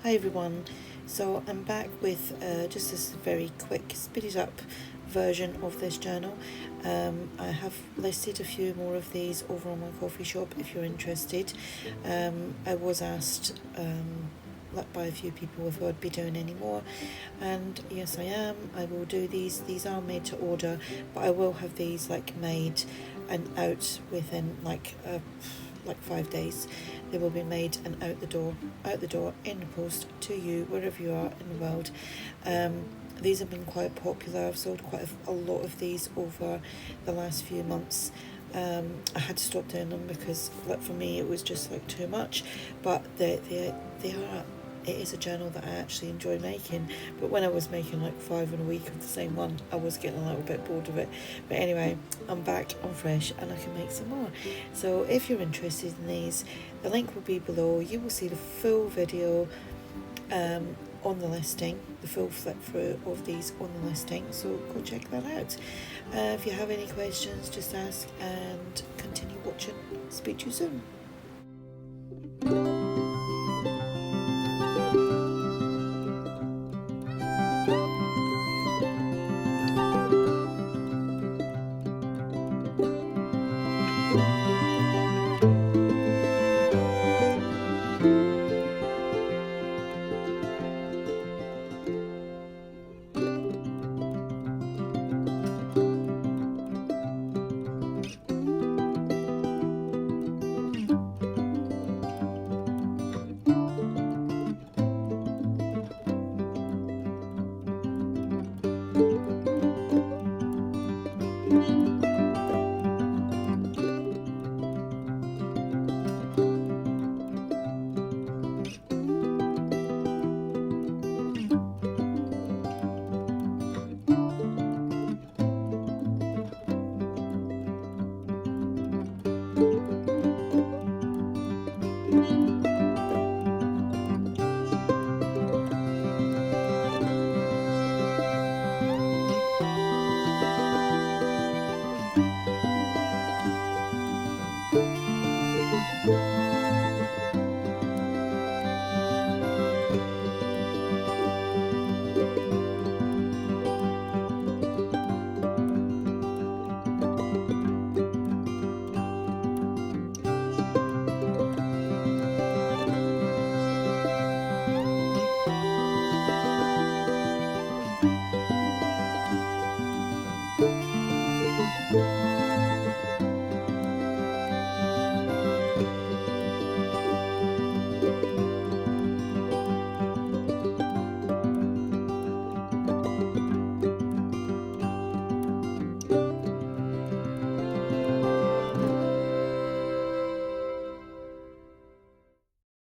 Hi everyone, so I'm back with just this very quick speeded up version of this journal. I have listed a few more of these over on my coffee shop if you're interested. I was asked by a few people if I'd be doing any more, and yes I am. I will do these are made to order, but I will have these made and out within like 5 days. They will be made and out the door in the post to you wherever you are in the world. These have been quite popular. I've sold quite a lot of these over the last few months. I had to stop doing them because for me it was just too much, but they are, it is a journal that I actually enjoy making, but when I was making 5 in a week of the same one, I was getting a little bit bored of it. But anyway, I'm back, I'm fresh, and I can make some more. So if you're interested in these, the link will be below. You will see the full video on the listing, the full flip through of these on the listing, so go check that out. If you have any questions, just ask and continue watching. Speak to you soon.